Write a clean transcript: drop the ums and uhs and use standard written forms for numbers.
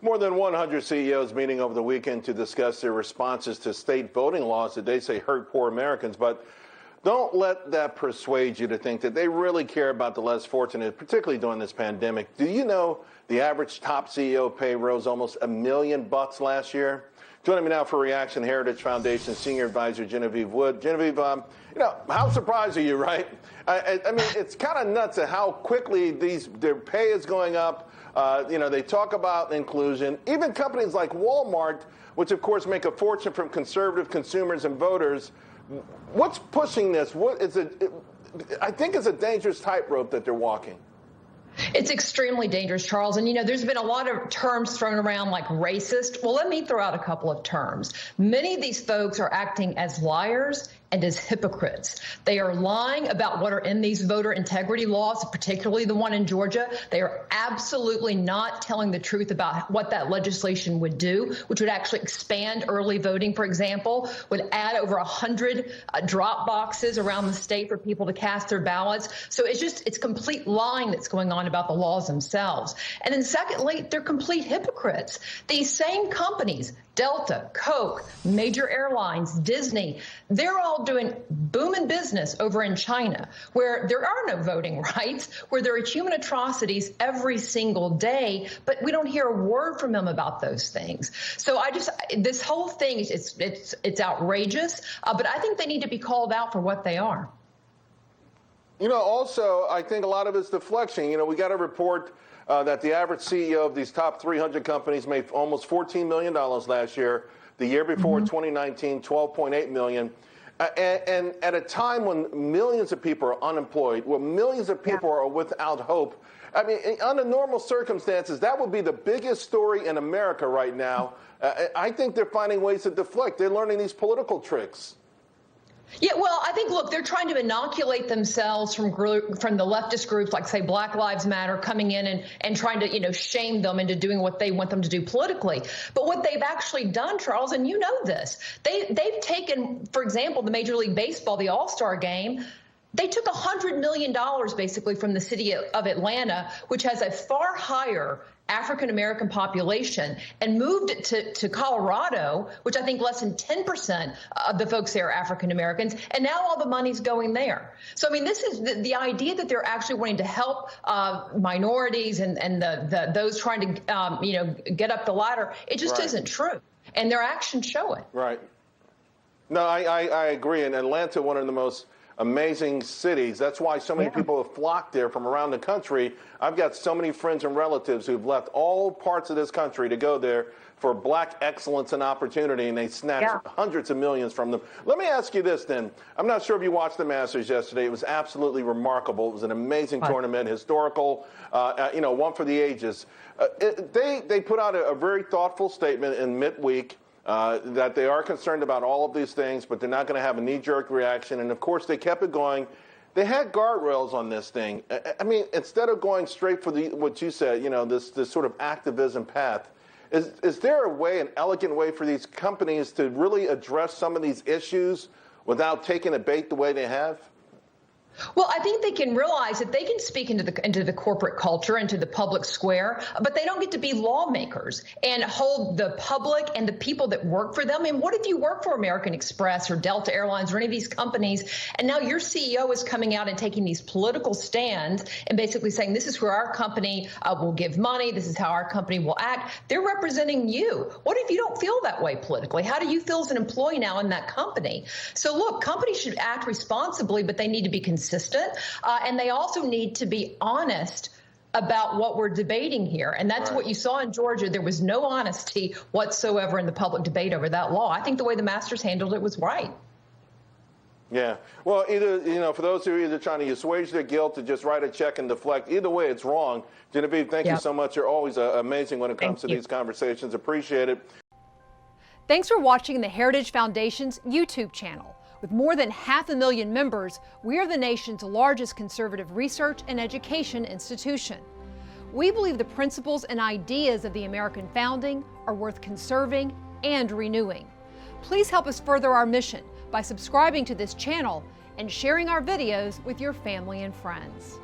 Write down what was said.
More than 100 CEOs meeting over the weekend to discuss their responses to state voting laws that they say hurt poor Americans. But don't let that persuade you to think that they really care about the less fortunate, particularly during this pandemic. Do you know the average top CEO pay rose almost $1 million last year? Joining me now for reaction, Heritage Foundation Senior Advisor Genevieve Wood. Genevieve, how surprised are you, right? I mean, it's kind of nuts at how quickly their pay is going up. They talk about inclusion. Even companies like Walmart, which of course make a fortune from conservative consumers and voters. What's pushing this? I think it's a dangerous tightrope that they're walking. It's extremely dangerous, Charles. And, there's been a lot of terms thrown around like racist. Well, let me throw out a couple of terms. Many of these folks are acting as liars and as hypocrites. They are lying about what are in these voter integrity laws, particularly the one in Georgia. They are absolutely not telling the truth about what that legislation would do, which would actually expand early voting, for example, would add over 100 drop boxes around the state for people to cast their ballots. So it's complete lying that's going on about the laws themselves. And then secondly, they're complete hypocrites. These same companies, Delta, Coke, major airlines, Disney, they're all doing booming business over in China, where there are no voting rights, where there are human atrocities every single day, but we don't hear a word from them about those things. So this whole thing, it's outrageous, but I think they need to be called out for what they are. Also, I think a lot of it's deflection. We got a report that the average CEO of these top 300 companies made almost $14 million last year. The year before, 2019, $12.8 million. And at a time when millions of people are unemployed, when millions of people are without hope, I mean, under normal circumstances, that would be the biggest story in America right now. I think they're finding ways to deflect. They're learning these political tricks. Yeah, well, I think, look, they're trying to inoculate themselves from the leftist groups like, say, Black Lives Matter coming in and trying to, shame them into doing what they want them to do politically. But what they've actually done, Charles, and you know this, they've taken, for example, the Major League Baseball, the All-Star game. They took $100 million basically from the city of Atlanta, which has a far higher African-American population, and moved it to Colorado, which I think less than 10% of the folks there are African-Americans, and now all the money's going there. So, I mean, this is the idea that they're actually wanting to help minorities and those trying to, get up the ladder. It just isn't true, and their actions show it. Right. No, I agree. And Atlanta, one of the most amazing cities. That's why so many people have flocked there from around the country. I've got so many friends and relatives who've left all parts of this country to go there for black excellence and opportunity, and they snatched hundreds of millions from them. Let me ask you this then. I'm not sure if you watched the Masters yesterday. It was absolutely remarkable. It was an amazing tournament, historical, one for the ages. They put out a very thoughtful statement in midweek that they are concerned about all of these things, but they're not going to have a knee-jerk reaction. And, of course, they kept it going. They had guardrails on this thing. I mean, instead of going straight for what you said, this sort of activism path, is there a way, an elegant way for these companies to really address some of these issues without taking a bait the way they have? Well, I think they can realize that they can speak into the corporate culture, into the public square, but they don't get to be lawmakers and hold the public and the people that work for them. And what if you work for American Express or Delta Airlines or any of these companies, and now your CEO is coming out and taking these political stands and basically saying, this is where our company will give money, this is how our company will act. They're representing you. What if you don't feel that way politically? How do you feel as an employee now in that company? So look, companies should act responsibly, but they need to be consistent, and they also need to be honest about what we're debating here. And that's what you saw in Georgia. There was no honesty whatsoever in the public debate over that law. I think the way the Masters handled it was right. Yeah. Well, either, for those who are either trying to assuage their guilt or just write a check and deflect, either way, it's wrong. Genevieve, thank you so much. You're always amazing when it comes to these conversations. Appreciate it. Thanks for watching the Heritage Foundation's YouTube channel. With more than 500,000 members, we are the nation's largest conservative research and education institution. We believe the principles and ideas of the American founding are worth conserving and renewing. Please help us further our mission by subscribing to this channel and sharing our videos with your family and friends.